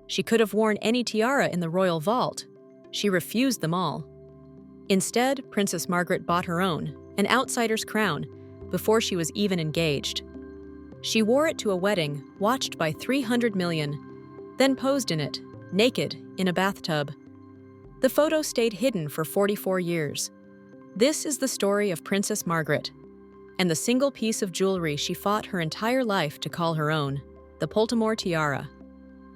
She could have worn any tiara in the royal vault. She refused them all. Instead, Princess Margaret bought her own, an outsider's crown, before she was even engaged. She wore it to a wedding watched by 300 million, then posed in it, naked, in a bathtub. The photo stayed hidden for 44 years. This is the story of Princess Margaret, and the single piece of jewelry she fought her entire life to call her own, the Poltimore Tiara.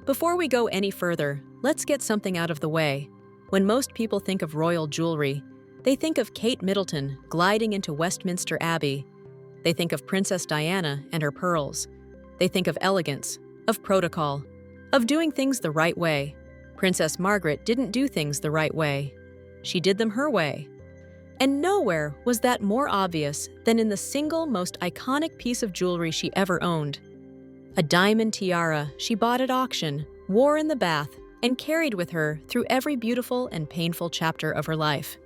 Before we go any further, let's get something out of the way. When most people think of royal jewelry, they think of Kate Middleton gliding into Westminster Abbey. They think of Princess Diana and her pearls. They think of elegance, of protocol, of doing things the right way. Princess Margaret didn't do things the right way. She did them her way. And nowhere was that more obvious than in the single most iconic piece of jewelry she ever owned. A diamond tiara she bought at auction, wore in the bath, and carried with her through every beautiful and painful chapter of her life.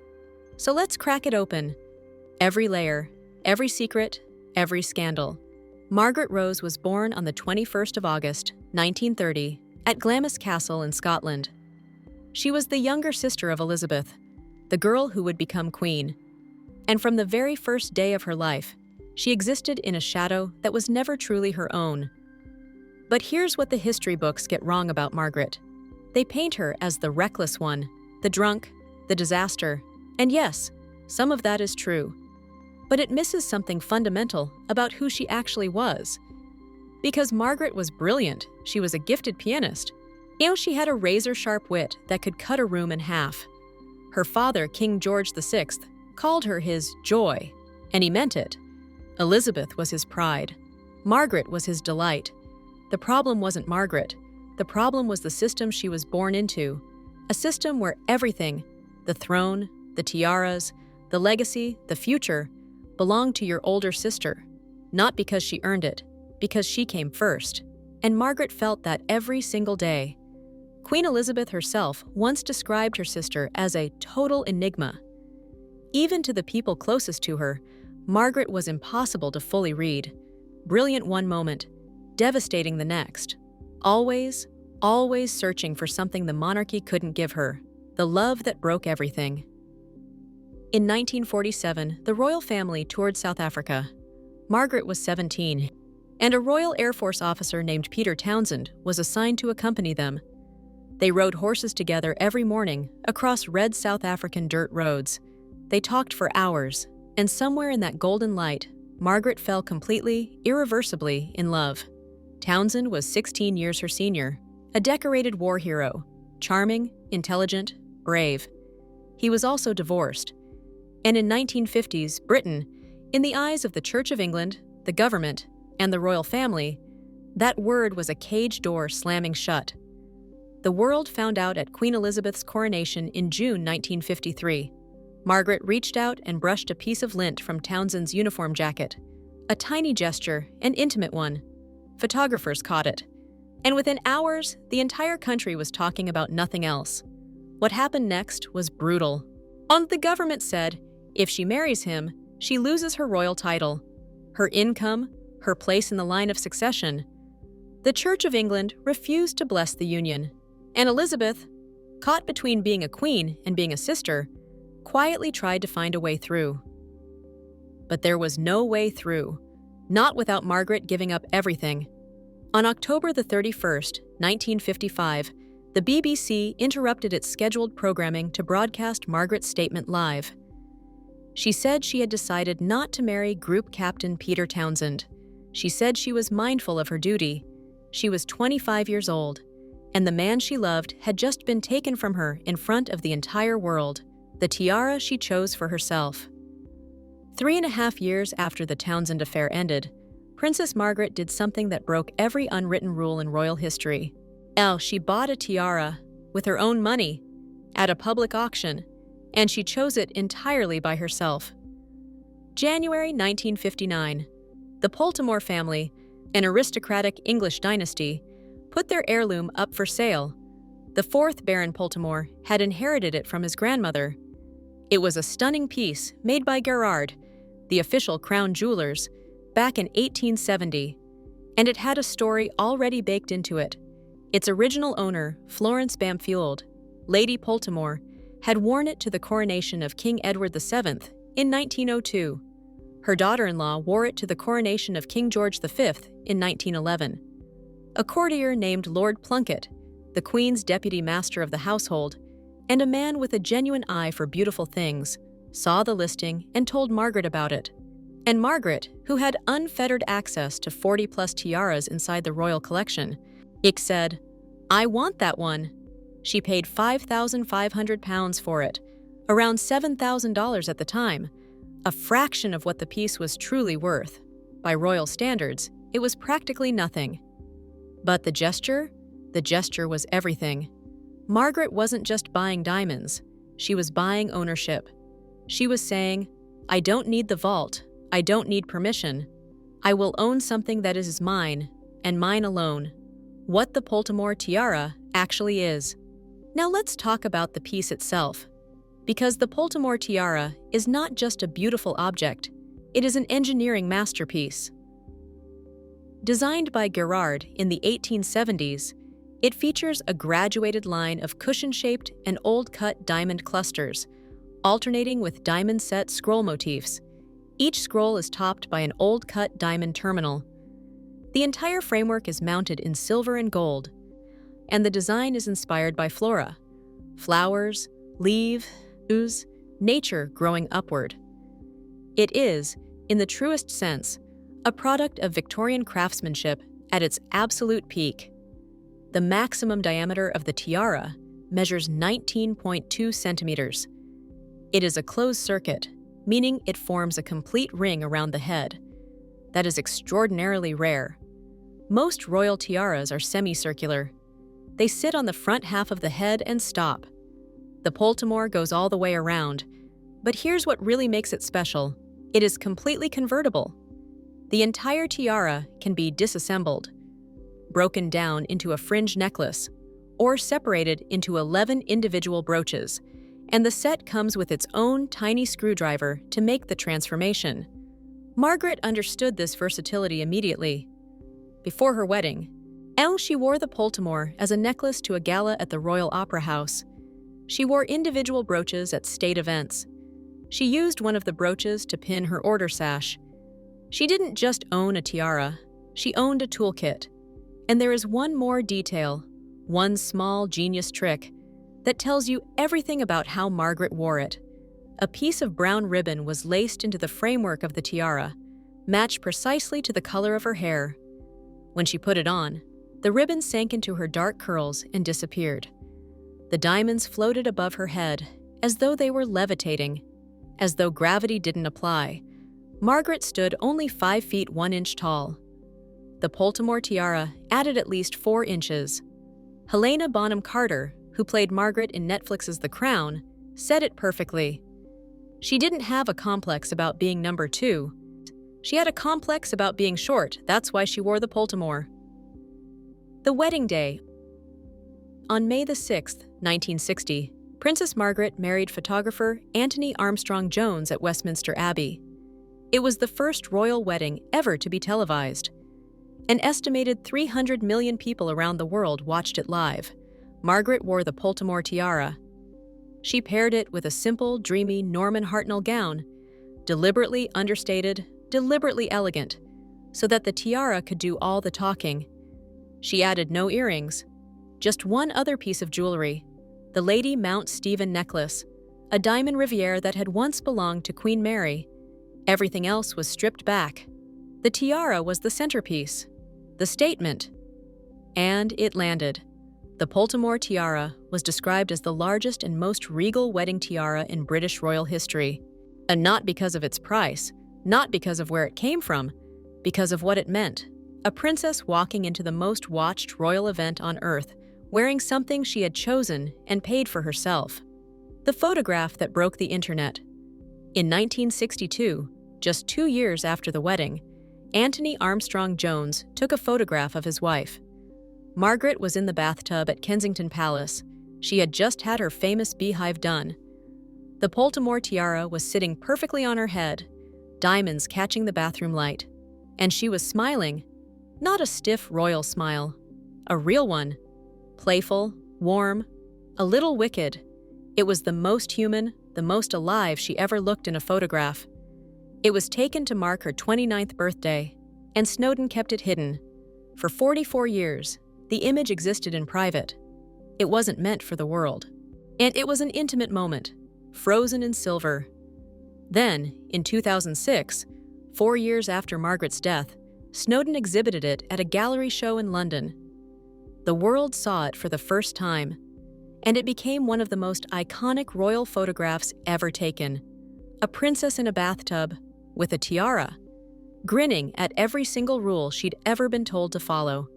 So let's crack it open. Every layer, every secret, every scandal. Margaret Rose was born on the 21st of August, 1930, at Glamorous Castle in Scotland. She was the younger sister of Elizabeth, the girl who would become queen. And from the very first day of her life, she existed in a shadow that was never truly her own. But here's what the history books get wrong about Margaret. They paint her as the reckless one, the drunk, the disaster. And yes, some of that is true. But it misses something fundamental about who she actually was. Because Margaret was brilliant, she was a gifted pianist. She had a razor-sharp wit that could cut a room in half. Her father, King George VI, called her his joy, and he meant it. Elizabeth was his pride. Margaret was his delight. The problem wasn't Margaret. The problem was the system she was born into, a system where everything, the throne, the tiaras, the legacy, the future, belonged to your older sister, not because she earned it, because she came first. And Margaret felt that every single day. Queen Elizabeth herself once described her sister as a total enigma. Even to the people closest to her, Margaret was impossible to fully read. Brilliant one moment, devastating the next. Always, always searching for something the monarchy couldn't give her, the love that broke everything. In 1947, the royal family toured South Africa. Margaret was 17, and a Royal Air Force officer named Peter Townsend was assigned to accompany them. They rode horses together every morning across red South African dirt roads. They talked for hours, and somewhere in that golden light, Margaret fell completely, irreversibly in love. Townsend was 16 years her senior, a decorated war hero, charming, intelligent, brave. He was also divorced. And in 1950s Britain, in the eyes of the Church of England, the government, and the royal family, that word was a cage door slamming shut. The world found out at Queen Elizabeth's coronation in June 1953. Margaret reached out and brushed a piece of lint from Townsend's uniform jacket. A tiny gesture, an intimate one. Photographers caught it. And within hours, the entire country was talking about nothing else. What happened next was brutal. The government said, if she marries him, she loses her royal title, her income, her place in the line of succession. The Church of England refused to bless the union, and Elizabeth, caught between being a queen and being a sister, quietly tried to find a way through. But there was no way through, not without Margaret giving up everything. On October the 31st, 1955, the BBC interrupted its scheduled programming to broadcast Margaret's statement live. She said she had decided not to marry Group Captain Peter Townsend. She said she was mindful of her duty. She was 25 years old, and the man she loved had just been taken from her in front of the entire world, the tiara she chose for herself. 3.5 years after the Townsend affair ended, Princess Margaret did something that broke every unwritten rule in royal history. She bought a tiara with her own money at a public auction, and she chose it entirely by herself. January 1959, the Poltimore family, an aristocratic English dynasty, put their heirloom up for sale. The fourth Baron Poltimore had inherited it from his grandmother. It was a stunning piece made by Gerard, the official crown jewelers, back in 1870, and it had a story already baked into it. Its original owner, Florence Bampfylde, Lady Poltimore, had worn it to the coronation of King Edward VII in 1902. Her daughter-in-law wore it to the coronation of King George V in 1911. A courtier named Lord Plunket, the Queen's deputy master of the household, and a man with a genuine eye for beautiful things, saw the listing and told Margaret about it. And Margaret, who had unfettered access to 40-plus tiaras inside the royal collection, said, "I want that one." She paid £5,500 for it, around $7,000 at the time, a fraction of what the piece was truly worth. By royal standards, it was practically nothing. But the gesture was everything. Margaret wasn't just buying diamonds, she was buying ownership. She was saying, "I don't need the vault, I don't need permission. I will own something that is mine, and mine alone." What the Poltimore Tiara actually is. Now let's talk about the piece itself. Because the Poltimore Tiara is not just a beautiful object, it is an engineering masterpiece. Designed by Gerard in the 1870s, it features a graduated line of cushion-shaped and old-cut diamond clusters, alternating with diamond-set scroll motifs. Each scroll is topped by an old-cut diamond terminal. The entire framework is mounted in silver and gold, and the design is inspired by flora, flowers, leaves, nature growing upward. It is, in the truest sense, a product of Victorian craftsmanship at its absolute peak. The maximum diameter of the tiara measures 19.2 centimeters. It is a closed circuit, meaning it forms a complete ring around the head. That is extraordinarily rare. Most royal tiaras are semicircular. They sit on the front half of the head and stop. The Poltimore goes all the way around, but here's what really makes it special. It is completely convertible. The entire tiara can be disassembled, broken down into a fringe necklace, or separated into 11 individual brooches, and the set comes with its own tiny screwdriver to make the transformation. Margaret understood this versatility immediately. Before her wedding, she wore the Poltimore as a necklace to a gala at the Royal Opera House. She wore individual brooches at state events. She used one of the brooches to pin her order sash. She didn't just own a tiara, she owned a toolkit. And there is one more detail, one small genius trick, that tells you everything about how Margaret wore it. A piece of brown ribbon was laced into the framework of the tiara, matched precisely to the color of her hair. When she put it on, the ribbon sank into her dark curls and disappeared. The diamonds floated above her head, as though they were levitating, as though gravity didn't apply. Margaret stood only 5 feet 1 inch tall. The Poltimore Tiara added at least 4 inches. Helena Bonham Carter, who played Margaret in Netflix's The Crown, said it perfectly. She didn't have a complex about being number 2. She had a complex about being short, that's why she wore the Poltimore. The wedding day. On May 6, 1960, Princess Margaret married photographer Anthony Armstrong Jones at Westminster Abbey. It was the first royal wedding ever to be televised. An estimated 300 million people around the world watched it live. Margaret wore the Poltimore Tiara. She paired it with a simple, dreamy Norman Hartnell gown, deliberately understated, deliberately elegant, so that the tiara could do all the talking. She added no earrings, just one other piece of jewelry, the Lady Mount Stephen necklace, a diamond riviere that had once belonged to Queen Mary. Everything else was stripped back. The tiara was the centerpiece, the statement. And it landed. The Poltimore Tiara was described as the largest and most regal wedding tiara in British royal history. And not because of its price, not because of where it came from, because of what it meant. A princess walking into the most watched royal event on Earth, wearing something she had chosen and paid for herself. The photograph that broke the internet. In 1962, just 2 years after the wedding, Anthony Armstrong Jones took a photograph of his wife. Margaret was in the bathtub at Kensington Palace. She had just had her famous beehive done. The Poltimore Tiara was sitting perfectly on her head, diamonds catching the bathroom light. And she was smiling. Not a stiff royal smile, a real one, Playful, warm, a little wicked, it was the most human, the most alive she ever looked in a photograph. It was taken to mark her 29th birthday, and Snowden kept it hidden. For 44 years, the image existed in private. It wasn't meant for the world. And it was an intimate moment, frozen in silver. Then, in 2006, 4 years after Margaret's death, Snowden exhibited it at a gallery show in London. The world saw it for the first time, and it became one of the most iconic royal photographs ever taken. A princess in a bathtub, with a tiara, grinning at every single rule she'd ever been told to follow.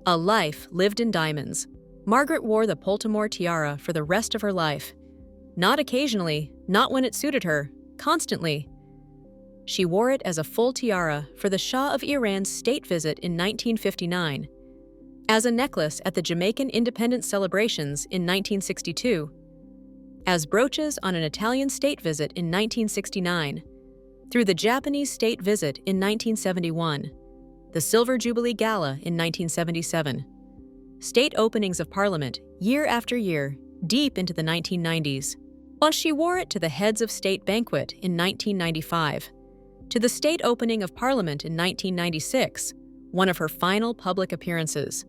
A life lived in diamonds. Margaret wore the Poltimore Tiara for the rest of her life. Not occasionally, not when it suited her, constantly. She wore it as a full tiara for the Shah of Iran's state visit in 1959, as a necklace at the Jamaican independence celebrations in 1962, as brooches on an Italian state visit in 1969, through the Japanese state visit in 1971, the Silver Jubilee Gala in 1977, state openings of Parliament year after year, deep into the 1990s, while she wore it to the Heads of State banquet in 1995, to the state opening of Parliament in 1996, one of her final public appearances.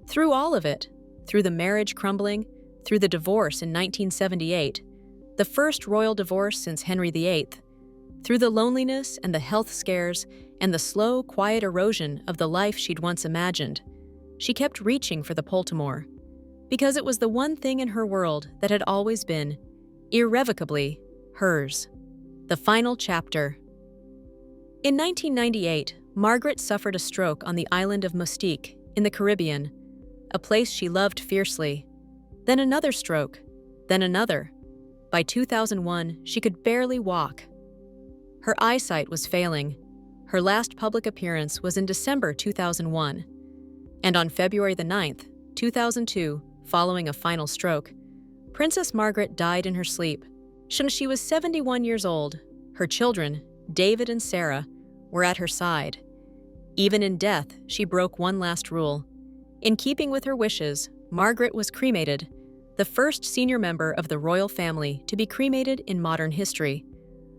Through all of it, through the marriage crumbling, through the divorce in 1978, the first royal divorce since Henry VIII, through the loneliness and the health scares and the slow, quiet erosion of the life she'd once imagined, she kept reaching for the Poltimore, because it was the one thing in her world that had always been, irrevocably, hers. The final chapter. In 1998, Margaret suffered a stroke on the island of Mustique, in the Caribbean, a place she loved fiercely. Then another stroke, then another. By 2001, she could barely walk. Her eyesight was failing. Her last public appearance was in December 2001. And on February the 9th, 2002, following a final stroke, Princess Margaret died in her sleep. She was 71 years old. Her children, David and Sarah, were at her side. Even in death, she broke one last rule. In keeping with her wishes, Margaret was cremated, the first senior member of the royal family to be cremated in modern history.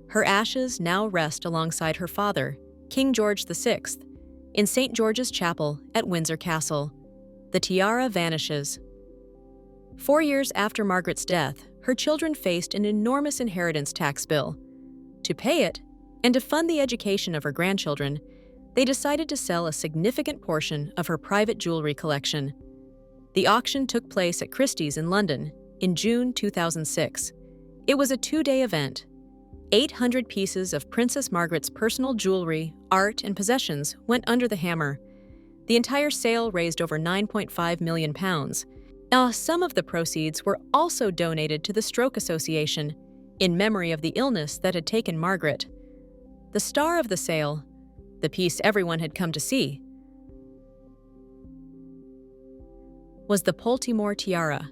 Her ashes now rest alongside her father, King George VI, in St. George's Chapel at Windsor Castle. The tiara vanishes. 4 years after Margaret's death, her children faced an enormous inheritance tax bill. To pay it, and to fund the education of her grandchildren, they decided to sell a significant portion of her private jewelry collection. The auction took place at Christie's in London in June 2006. It was a 2-day event. 800 pieces of Princess Margaret's personal jewelry, art, and possessions went under the hammer. The entire sale raised over £9.5 million. Some of the proceeds were also donated to the Stroke Association, in memory of the illness that had taken Margaret. The star of the sale, the piece everyone had come to see, was the Poltimore Tiara.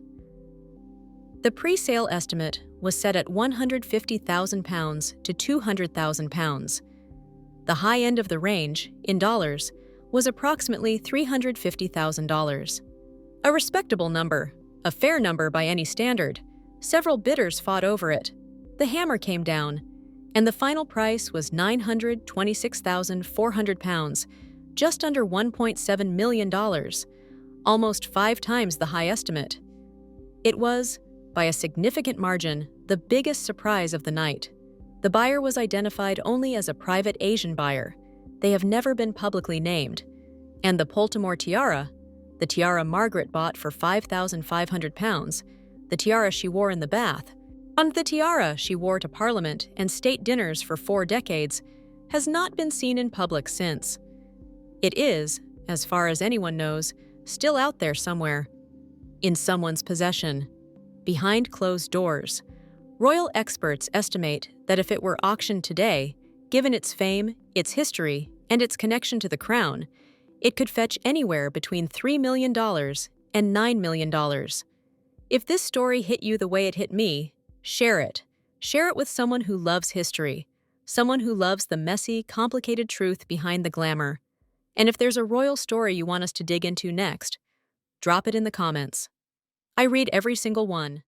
The pre-sale estimate was set at £150,000 to £200,000. The high end of the range, in dollars, was approximately $350,000. A respectable number, a fair number by any standard. Several bidders fought over it. The hammer came down, and the final price was £926,400, just under $1.7 million, almost 5 times the high estimate. It was, by a significant margin, the biggest surprise of the night. The buyer was identified only as a private Asian buyer. They have never been publicly named. And the Poltimore Tiara, the tiara Margaret bought for £5,500, the tiara she wore in the bath, and the tiara she wore to Parliament and state dinners for 4 decades, has not been seen in public since. It is, as far as anyone knows, still out there somewhere, in someone's possession, behind closed doors. Royal experts estimate that if it were auctioned today, given its fame, its history, and its connection to the crown, it could fetch anywhere between $3 million and $9 million. If this story hit you the way it hit me, share it. Share it with someone who loves history, someone who loves the messy, complicated truth behind the glamour. And if there's a royal story you want us to dig into next, Drop it in the comments. I read every single one.